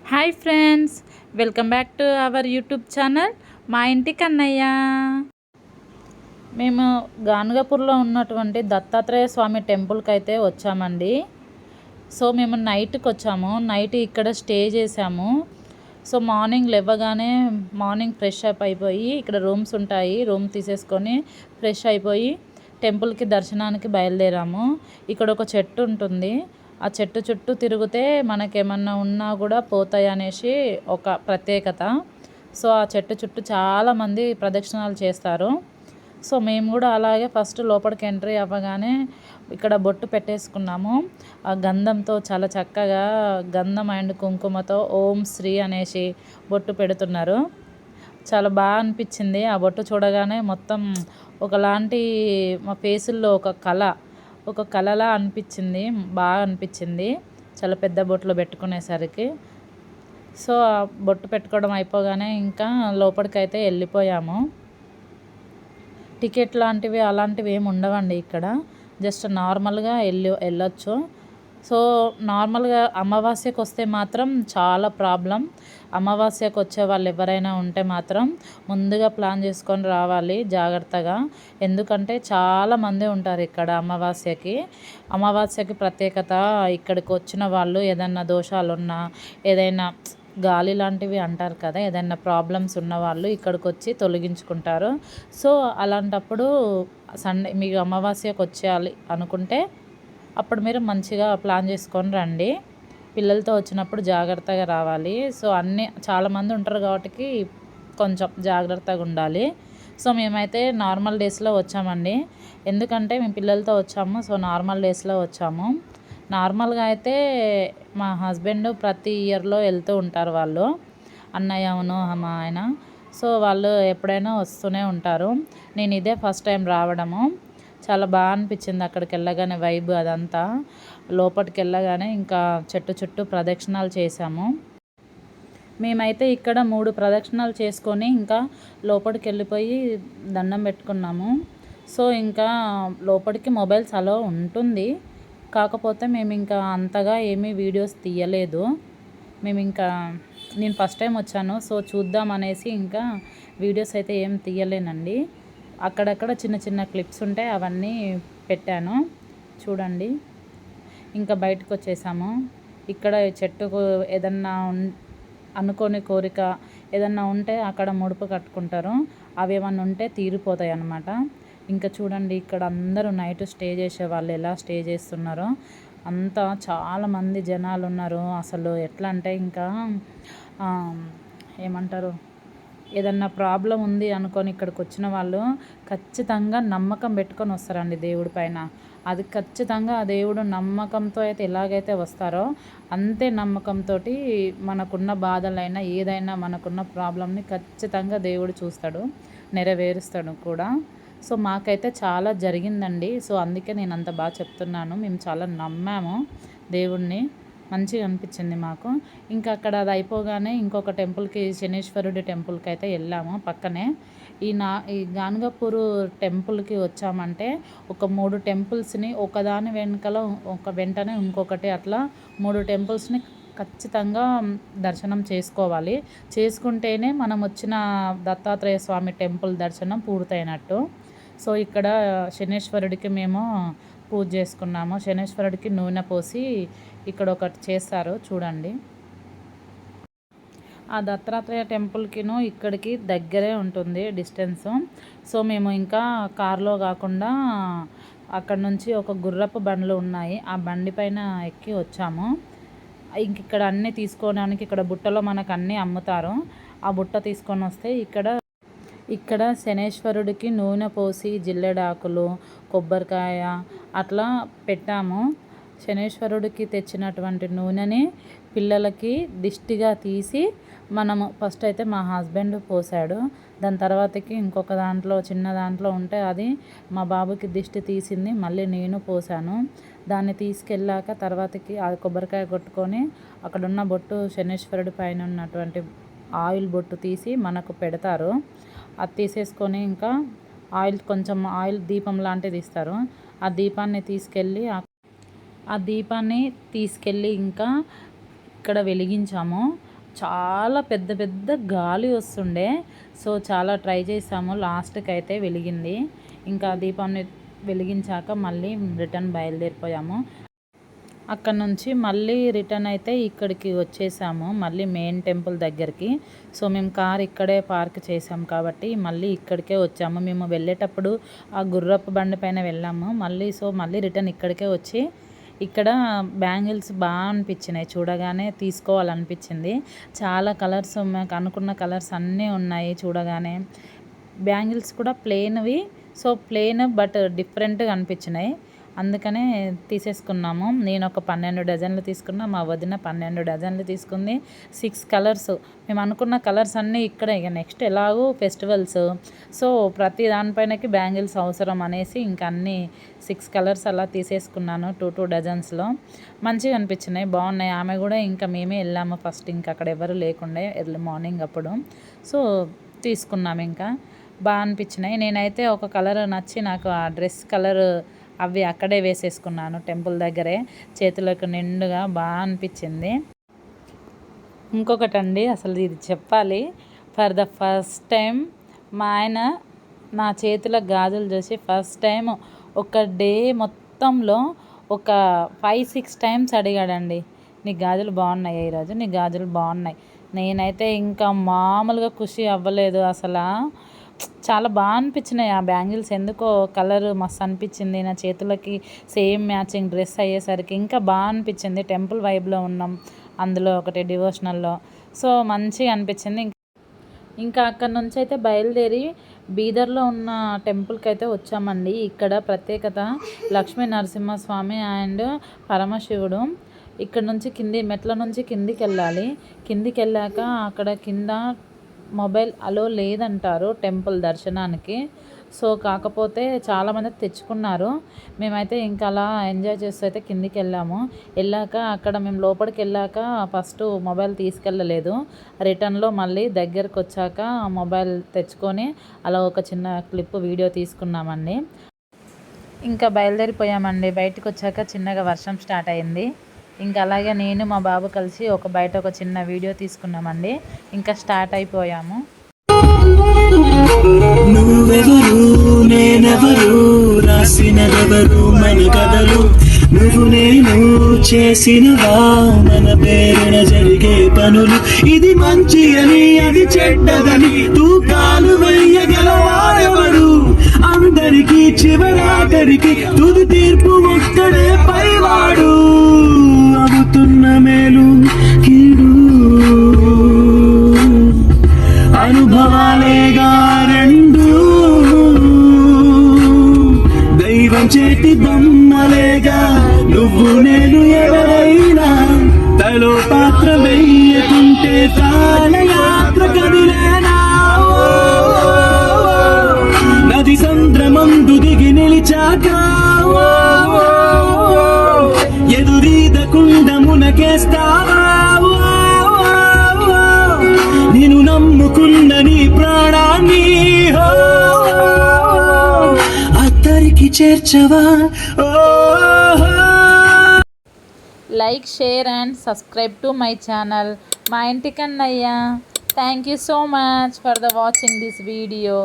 Hi friends, welcome back to our YouTube channel మా ఇంటి కన్నయ్య. మేము గానుగపూర్లో ఉన్నటువంటి దత్తాత్రేయ స్వామి టెంపుల్కి అయితే వచ్చామండి. సో మేము నైట్కి వచ్చాము, నైట్ ఇక్కడ స్టే చేసాము. సో మార్నింగ్ లేవగానే మార్నింగ్ ఫ్రెష్ అప్ అయిపోయి ఇక్కడ రూమ్స్ ఉంటాయి, రూమ్ తీసేసుకొని ఫ్రెష్ అయిపోయి టెంపుల్కి దర్శనానికి బయలుదేరాము. ఇక్కడ ఒక చెట్టు ఉంటుంది, ఆ చెట్టు చుట్టూ తిరిగితే మనకేమన్నా ఉన్నా కూడా పోతాయి అనేసి ఒక ప్రత్యేకత. సో ఆ చెట్టు చుట్టూ చాలామంది ప్రదక్షిణాలు చేస్తారు. సో మేము కూడా అలాగే ఫస్ట్ లోపలికి ఎంట్రీ అవ్వగానే ఇక్కడ బొట్టు పెట్టేసుకున్నాము. ఆ గంధంతో చాలా చక్కగా గంధం అండ్ కుంకుమతో ఓం శ్రీ అనేసి బొట్టు పెడుతున్నారు. చాలా బాగా అనిపించింది. ఆ బొట్టు చూడగానే మొత్తం ఒకలాంటి మా ఫేసుల్లో ఒక కళలా అనిపించింది, బాగా అనిపించింది చాలా పెద్ద బొట్లు పెట్టుకునేసరికి. సో ఆ బొట్టు పెట్టుకోవడం అయిపోగానే ఇంకా లోపలికైతే వెళ్ళిపోయాము. టికెట్ లాంటివి అలాంటివి ఏమి ఉండవండి ఇక్కడ, జస్ట్ నార్మల్గా వెళ్ళొచ్చు. సో నార్మల్గా అమావాస్యకు వస్తే మాత్రం చాలా ప్రాబ్లం. అమావాస్యకు వచ్చే వాళ్ళు ఎవరైనా ఉంటే మాత్రం ముందుగా ప్లాన్ చేసుకొని రావాలి జాగ్రత్తగా. ఎందుకంటే చాలామంది ఉంటారు ఇక్కడ అమావాస్యకి ప్రత్యేకత. ఇక్కడికి వచ్చిన వాళ్ళు ఏదైనా దోషాలున్నా, ఏదైనా గాలి లాంటివి అంటారు కదా, ఏదైనా ప్రాబ్లమ్స్ ఉన్నవాళ్ళు ఇక్కడికి వచ్చి తొలగించుకుంటారు. సో అలాంటప్పుడు సండే మీకు అమావాస్యకు వచ్చేయాలి అనుకుంటే అప్పుడు మీరు మంచిగా ప్లాన్ చేసుకొని రండి. పిల్లలతో వచ్చినప్పుడు జాగ్రత్తగా రావాలి. సో చాలామంది ఉంటారు కాబట్టి కొంచెం జాగ్రత్తగా ఉండాలి. సో మేమైతే నార్మల్ డేస్లో వచ్చామండి, ఎందుకంటే మేము పిల్లలతో వచ్చాము. సో నార్మల్ డేస్లో వచ్చాము. నార్మల్గా అయితే మా హస్బెండ్ ప్రతి ఇయర్లో వెళ్తూ ఉంటారు, వాళ్ళు అన్నయ్యను మా ఆయన. సో వాళ్ళు ఎప్పుడైనా వస్తూనే ఉంటారు. నేను ఇదే ఫస్ట్ టైం రావడము. చాలా బాగా అనిపించింది అక్కడికి వెళ్ళగానే, వైబ్ అదంతా. లోపలికి వెళ్ళగానే ఇంకా చెట్టు చుట్టూ ప్రదక్షిణాలు చేసాము. మేమైతే ఇక్కడ 3 ప్రదక్షిణాలు చేసుకొని ఇంకా లోపలికి వెళ్ళిపోయి దండం పెట్టుకున్నాము. సో ఇంకా లోపలికి మొబైల్స్ అలో ఉంటుంది, కాకపోతే మేము ఇంకా అంతగా ఏమీ వీడియోస్ తీయలేదు. నేను ఫస్ట్ టైం వచ్చాను, సో చూద్దాం అనేసి ఇంకా వీడియోస్ అయితే ఏం తీయలేనండి. అక్కడక్కడ చిన్న చిన్న క్లిప్స్ ఉంటాయి, అవన్నీ పెట్టాను చూడండి. ఇంకా బయటకు వచ్చేసాము. ఇక్కడ చెట్టుకు ఏదన్నా అనుకోని కోరిక ఏదన్నా ఉంటే అక్కడ ముడుపు కట్టుకుంటారు, అవి ఏమన్నా ఉంటే తీరిపోతాయి అన్నమాట. ఇంకా చూడండి ఇక్కడ అందరూ నైట్ స్టే చేసే వాళ్ళు ఎలా స్టే చేస్తున్నారో, అంతా చాలామంది జనాలు ఉన్నారు. అసలు ఎట్లా అంటే ఇంకా ఏమంటారు, ఏదన్నా ప్రాబ్లం ఉంది అనుకొని ఇక్కడికి వచ్చిన వాళ్ళు ఖచ్చితంగా నమ్మకం పెట్టుకొని వస్తారండి దేవుడి పైన. అది ఖచ్చితంగా ఆ దేవుడు నమ్మకంతో అయితే ఎలాగైతే వస్తారో అంతే నమ్మకంతో మనకున్న బాధలైనా ఏదైనా మనకున్న ప్రాబ్లమ్ని ఖచ్చితంగా దేవుడు చూస్తాడు, నెరవేరుస్తాడు కూడా. సో మాకైతే చాలా జరిగిందండి. సో అందుకే నేను అంత బాగా చెప్తున్నాను. మేము చాలా నమ్మాము దేవుణ్ణి, మంచిగా అనిపించింది మాకు. ఇంకా అక్కడ అది అయిపోగానే ఇంకొక టెంపుల్కి, శనీశ్వరుడి టెంపుల్కి అయితే వెళ్ళాము పక్కనే. ఈ గానుగపూరు టెంపుల్కి వచ్చామంటే ఒక 3 టెంపుల్స్ని ఒకదాని వెంటనే ఇంకొకటి అట్లా 3 టెంపుల్స్ని ఖచ్చితంగా దర్శనం చేసుకోవాలి. చేసుకుంటేనే మనం వచ్చిన దత్తాత్రేయ స్వామి టెంపుల్ దర్శనం పూర్తయినట్టు. సో ఇక్కడ శనీశ్వరుడికి మేము పూజ చేసుకున్నాము. శనీశ్వరుడికి నూనె పోసి ఇక్కడ ఒకటి చేస్తారు చూడండి. ఆ దత్తాత్రేయ టెంపుల్కిను ఇక్కడికి దగ్గరే ఉంటుంది డిస్టెన్స్. సో మేము ఇంకా కారులో కాకుండా అక్కడ నుంచి ఒక గుర్రపు బండ్లు ఉన్నాయి, ఆ బండి పైన ఎక్కి వచ్చాము. ఇక్కడ అన్నీ తీసుకోవడానికి ఇక్కడ బుట్టలో మనకు అన్నీ అమ్ముతారు. ఆ బుట్ట తీసుకొని వస్తే ఇక్కడ శనీశ్వరుడికి నూనె పోసి జిల్లెడాకులు, కొబ్బరికాయ అట్లా పెట్టాము. శనీశ్వరుడికి తెచ్చినటువంటి నూనెని పిల్లలకి దిష్టిగా తీసి మనము ఫస్ట్ అయితే మా హస్బెండ్ పోసాడు. దాని తర్వాతకి ఇంకొక చిన్న దాంట్లో ఉంటే అది మా బాబుకి దిష్టి తీసింది, మళ్ళీ నేను పోసాను. దాన్ని తీసుకెళ్ళాక తర్వాతకి ఆ కొబ్బరికాయ కొట్టుకొని అక్కడున్న బొట్టు శనీశ్వరుడి పైన ఉన్నటువంటి ఆయిల్ బొట్టు తీసి మనకు పెడతారు. అది తీసేసుకొని ఇంకా కొంచెం ఆయిల్ దీపం లాంటిది ఇస్తారు. ఆ దీపాన్ని తీసుకెళ్ళి ఇంకా ఇక్కడ వెలిగించాము. చాలా పెద్ద పెద్ద గాలి వస్తుండే. సో చాలా ట్రై చేసాము, లాస్ట్కి అయితే వెలిగింది. ఇంకా దీపాన్ని వెలిగించాక మళ్ళీ రిటర్న్ బయలుదేరిపోయాము. అక్కడ నుంచి మళ్ళీ రిటర్న్ అయితే ఇక్కడికి వచ్చేసాము, మళ్ళీ మెయిన్ టెంపుల్ దగ్గరికి. సో మేము కార్ ఇక్కడే పార్క్ చేసాం కాబట్టి మళ్ళీ ఇక్కడికే వచ్చాము. మేము వెళ్ళేటప్పుడు ఆ గుర్రపు బండి పైన వెళ్ళాము మళ్ళీ. సో మళ్ళీ రిటర్న్ ఇక్కడికే వచ్చి ఇక్కడ బ్యాంగిల్స్ బాగా అనిపించినాయి, చూడగానే తీసుకోవాలనిపించింది. చాలా కలర్స్, మాకు అనుకున్న కలర్స్ అన్నీ ఉన్నాయి. చూడగానే బ్యాంగిల్స్ కూడా ప్లెయిన్వి, సో ప్లెయిన్ బట్ డిఫరెంట్గా అనిపించినాయి, అందుకనే తీసేసుకున్నాము. నేను ఒక 12 డజన్లు తీసుకున్నా, మా వదిన 12 డజన్లు తీసుకుంది. 6 కలర్స్, మేము అనుకున్న కలర్స్ అన్నీ ఇక్కడ. ఇక నెక్స్ట్ ఎలాగో ఫెస్టివల్స్, సో ప్రతి దానిపైనకి బ్యాంగిల్స్ అవసరం అనేసి ఇంక అన్నీ 6 కలర్స్ అలా తీసేసుకున్నాను. 2 డజన్స్లో మంచిగా అనిపించినాయి, బాగున్నాయి. ఆమె కూడా ఇంకా మేమే వెళ్ళాము ఫస్ట్, ఇంకా అక్కడ ఎవరు లేకుండే ఎర్లీ మార్నింగ్ అప్పుడు. సో తీసుకున్నాము, ఇంకా బాగా అనిపించినాయి. నేనైతే ఒక కలర్ నచ్చి నాకు ఆ డ్రెస్ కలర్ అవి అక్కడే వేసేసుకున్నాను టెంపుల్ దగ్గరే, చేతులకు నిండుగా బాగా అనిపించింది. ఇంకొకటండి, అసలు ఇది చెప్పాలి. ఫర్ ద ఫస్ట్ టైం మా ఆయన నా చేతుల గాజులు చూసి ఫస్ట్ టైం ఒక డే మొత్తంలో ఒక 5-6 టైమ్స్ అడిగాడండి, నీ గాజులు బాగున్నాయి ఈరోజు, నీ గాజులు బాగున్నాయి. నేనైతే ఇంకా మామూలుగా ఖుషి అవ్వలేదు అసలు. చాలా బాగా అనిపించినాయి ఆ బ్యాంగిల్స్, ఎందుకో కలర్ మస్తు అనిపించింది. నా చేతులకి సేమ్ మ్యాచింగ్ డ్రెస్ అయ్యేసరికి ఇంకా బాగా అనిపించింది. టెంపుల్ వైబ్లో ఉన్నాం, అందులో ఒకటి డివోషనల్లో, సో మంచిగా అనిపించింది. ఇంకా అక్కడ నుంచి అయితే బయలుదేరి బీదర్లో ఉన్న టెంపుల్కి అయితే వచ్చామండి. ఇక్కడ ప్రత్యేకత లక్ష్మీ నరసింహస్వామి అండ్ పరమశివుడు. ఇక్కడ నుంచి మెట్ల నుంచి కిందికి వెళ్ళాలి. కిందికి వెళ్ళాక అక్కడ కింద మొబైల్ అలో లేదంటారు టెంపుల్ దర్శనానికి. సో కాకపోతే చాలామంది తెచ్చుకున్నారు. మేమైతే ఇంకా అలా ఎంజాయ్ చేస్తూ అయితే కిందికి వెళ్ళాక అక్కడ మేము లోపలికి వెళ్ళాక ఫస్ట్ మొబైల్ తీసుకెళ్ళలేదు. రిటర్న్లో మళ్ళీ దగ్గరకు వచ్చాక మొబైల్ తెచ్చుకొని అలా ఒక చిన్న క్లిప్ వీడియో తీసుకున్నామండి. ఇంకా బయలుదేరిపోయామండి. బయటకు వచ్చాక చిన్నగా వర్షం స్టార్ట్ అయింది. ఇంకా అలాగే నేను మా బాబు కలిసి బయట ఒక చిన్న వీడియో తీసుకున్నామండి. ఇంకా స్టార్ట్ అయిపోయాము. నువ్వెవరు నేనెవరు రాసినదెవరు మన కథలు, నువ్వు నేను చేసినవా మన పేరున జరిగే పనులు. ఇది మంచి అని అది చెడ్డదని తూకాలు వెయ్యగలవాడెవడు, అందరికీ చివరాఖరికి తుది తీర్పు ఒక్కడే పైవాడు. అవుతున్న మేలు కీడు అనుభవాలేగా రెండు, దైవం చేతి బొమ్మలేగా నువ్వు నేను ఎవరైనా. తలో పాత్ర వెయ్యకుంటే తాళయాత్ర కదిలేనా, నది సంద్రమందు దిగి నిలిచాక ఎదురీదకుండా మునకేస్తావా. నేను నమ్ముకున్న నీ ప్రాణాన్ని అత్తరికి చేర్చవా. Like, share and subscribe to my channel మా ఇంటి Kannayya. Thank you so much for the watching this video.